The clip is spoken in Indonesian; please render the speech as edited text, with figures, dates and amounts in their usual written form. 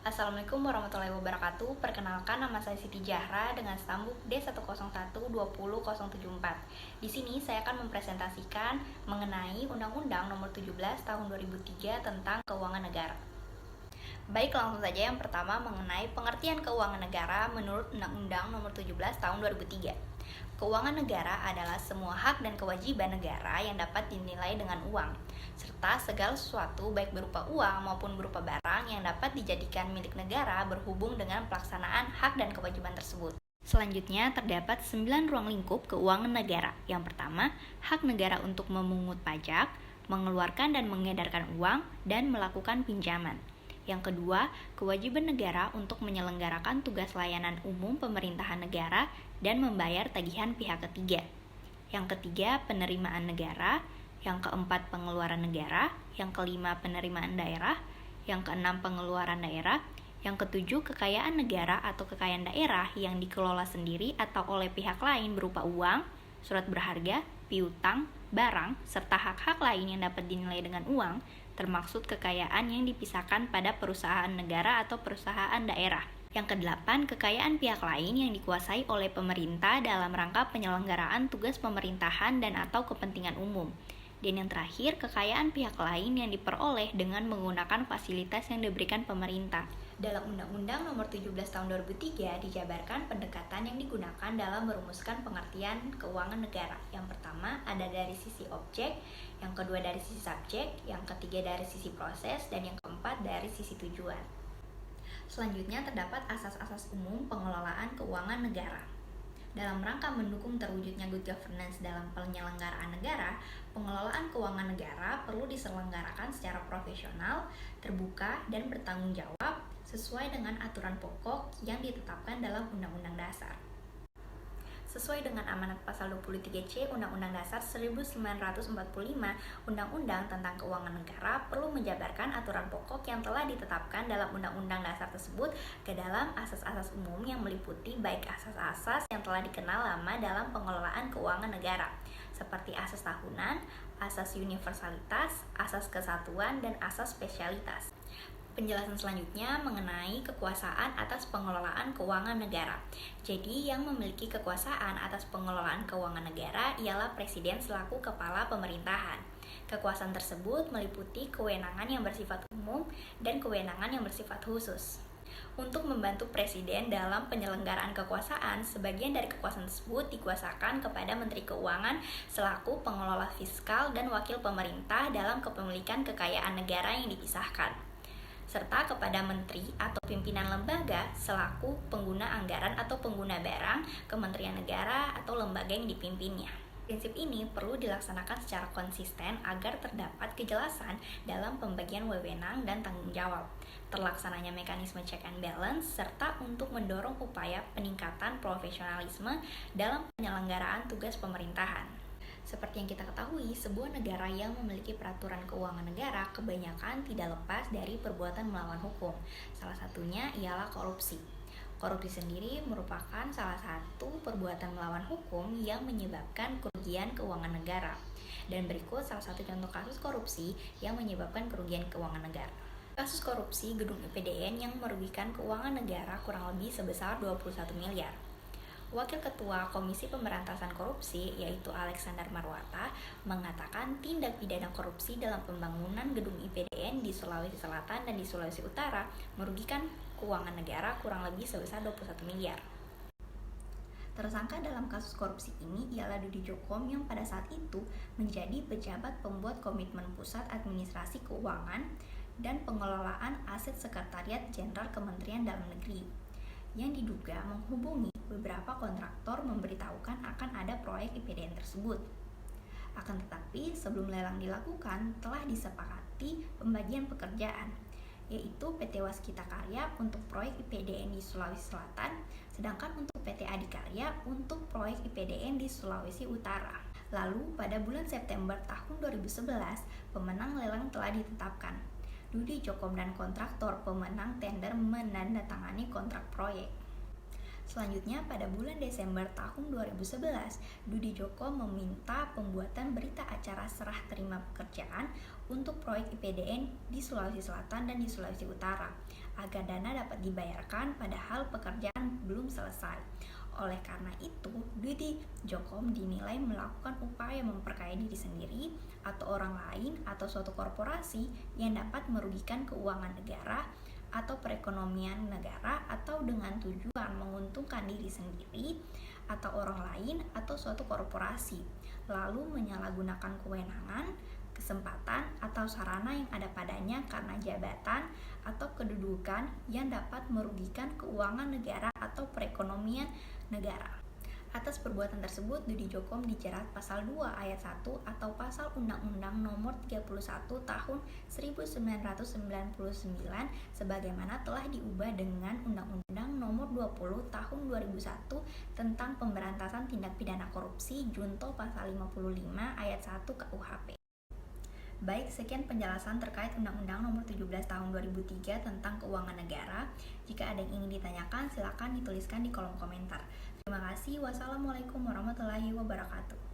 Assalamualaikum warahmatullahi wabarakatuh. Perkenalkan, nama saya Siti Jahra dengan stambuk D101200074. Di sini saya akan mempresentasikan mengenai Undang-Undang Nomor 17 Tahun 2003 tentang Keuangan Negara. Baik, langsung saja yang pertama mengenai pengertian keuangan negara menurut Undang-Undang Nomor 17 Tahun 2003. Keuangan negara adalah semua hak dan kewajiban negara yang dapat dinilai dengan uang, serta segala sesuatu baik berupa uang maupun berupa barang yang dapat dijadikan milik negara berhubung dengan pelaksanaan hak dan kewajiban tersebut. Selanjutnya terdapat 9 ruang lingkup keuangan negara. Yang pertama, hak negara untuk memungut pajak, mengeluarkan dan mengedarkan uang, dan melakukan pinjaman. Yang kedua, kewajiban negara untuk menyelenggarakan tugas layanan umum pemerintahan negara dan membayar tagihan pihak ketiga. Yang ketiga, penerimaan negara. Yang keempat, pengeluaran negara. Yang kelima, penerimaan daerah. Yang keenam, pengeluaran daerah. Yang ketujuh, kekayaan negara atau kekayaan daerah yang dikelola sendiri atau oleh pihak lain berupa uang, surat berharga, piutang, barang, serta hak-hak lain yang dapat dinilai dengan uang, termaksud kekayaan yang dipisahkan pada perusahaan negara atau perusahaan daerah. Yang kedelapan, kekayaan pihak lain yang dikuasai oleh pemerintah dalam rangka penyelenggaraan tugas pemerintahan dan atau kepentingan umum. Dan yang terakhir, kekayaan pihak lain yang diperoleh dengan menggunakan fasilitas yang diberikan pemerintah. Dalam Undang-Undang Nomor 17 Tahun 2003 dijabarkan pendekatan yang digunakan dalam merumuskan pengertian keuangan negara. Yang pertama ada dari sisi objek, yang kedua dari sisi subjek, yang ketiga dari sisi proses, dan yang keempat dari sisi tujuan. Selanjutnya terdapat asas-asas umum pengelolaan keuangan negara. Dalam rangka mendukung terwujudnya good governance dalam penyelenggaraan negara, pengelolaan keuangan negara perlu diselenggarakan secara profesional, terbuka, dan bertanggung jawab sesuai dengan aturan pokok yang ditetapkan dalam Undang-Undang Dasar. Sesuai dengan amanat pasal 23C Undang-Undang Dasar 1945, Undang-Undang tentang Keuangan Negara perlu menjabarkan aturan pokok yang telah ditetapkan dalam Undang-Undang Dasar tersebut ke dalam asas-asas umum yang meliputi baik asas-asas yang telah dikenal lama dalam pengelolaan keuangan negara, seperti asas tahunan, asas universalitas, asas kesatuan, dan asas spesialitas. Penjelasan selanjutnya mengenai kekuasaan atas pengelolaan keuangan negara. Jadi, yang memiliki kekuasaan atas pengelolaan keuangan negara ialah Presiden selaku kepala pemerintahan. Kekuasaan tersebut meliputi kewenangan yang bersifat umum dan kewenangan yang bersifat khusus. Untuk membantu Presiden dalam penyelenggaraan kekuasaan, sebagian dari kekuasaan tersebut dikuasakan kepada Menteri Keuangan selaku pengelola fiskal dan wakil pemerintah dalam kepemilikan kekayaan negara yang dipisahkan, serta kepada menteri atau pimpinan lembaga selaku pengguna anggaran atau pengguna barang, kementerian negara atau lembaga yang dipimpinnya. Prinsip ini perlu dilaksanakan secara konsisten agar terdapat kejelasan dalam pembagian wewenang dan tanggung jawab, terlaksananya mekanisme check and balance, serta untuk mendorong upaya peningkatan profesionalisme dalam penyelenggaraan tugas pemerintahan. Seperti yang kita ketahui, sebuah negara yang memiliki peraturan keuangan negara kebanyakan tidak lepas dari perbuatan melawan hukum. Salah satunya ialah korupsi. Korupsi sendiri merupakan salah satu perbuatan melawan hukum yang menyebabkan kerugian keuangan negara. Dan berikut salah satu contoh kasus korupsi yang menyebabkan kerugian keuangan negara. Kasus korupsi gedung IPDN yang merugikan keuangan negara kurang lebih sebesar 21 miliar. Wakil Ketua Komisi Pemberantasan Korupsi, yaitu Alexander Marwata, mengatakan tindak pidana korupsi dalam pembangunan gedung IPDN di Sulawesi Selatan dan di Sulawesi Utara merugikan keuangan negara kurang lebih sebesar 21 miliar. Tersangka dalam kasus korupsi ini ialah Dudi Jokom yang pada saat itu menjadi pejabat pembuat Komitmen Pusat Administrasi Keuangan dan Pengelolaan Aset Sekretariat Jenderal Kementerian Dalam Negeri, yang diduga menghubungi beberapa kontraktor memberitahukan akan ada proyek IPDN tersebut. Akan tetapi, sebelum lelang dilakukan, telah disepakati pembagian pekerjaan, yaitu PT Waskita Karya untuk proyek IPDN di Sulawesi Selatan, sedangkan untuk PT Adikarya untuk proyek IPDN di Sulawesi Utara. Lalu, pada bulan September tahun 2011, pemenang lelang telah ditetapkan. Dudi Jokom dan kontraktor pemenang tender menandatangani kontrak proyek. Selanjutnya, pada bulan Desember tahun 2011, Dudi Joko meminta pembuatan berita acara serah terima pekerjaan untuk proyek IPDN di Sulawesi Selatan dan di Sulawesi Utara, agar dana dapat dibayarkan padahal pekerjaan belum selesai. Oleh karena itu, Dudi Joko dinilai melakukan upaya memperkaya diri sendiri atau orang lain atau suatu korporasi yang dapat merugikan keuangan negara atau perekonomian negara atau dengan tujuan menguntungkan diri sendiri atau orang lain atau suatu korporasi, lalu menyalahgunakan kewenangan, kesempatan atau sarana yang ada padanya karena jabatan atau kedudukan yang dapat merugikan keuangan negara atau perekonomian negara. Atas perbuatan tersebut, Dudi Joko dijerat pasal 2 ayat 1 atau pasal Undang-Undang Nomor 31 Tahun 1999 sebagaimana telah diubah dengan Undang-Undang Nomor 20 Tahun 2001 tentang Pemberantasan Tindak Pidana Korupsi Junto pasal 55 ayat 1 KUHP. Baik, sekian penjelasan terkait Undang-Undang Nomor 17 Tahun 2003 tentang Keuangan Negara. Jika ada yang ingin ditanyakan, silakan dituliskan di kolom komentar. Terima kasih. Wassalamualaikum warahmatullahi wabarakatuh.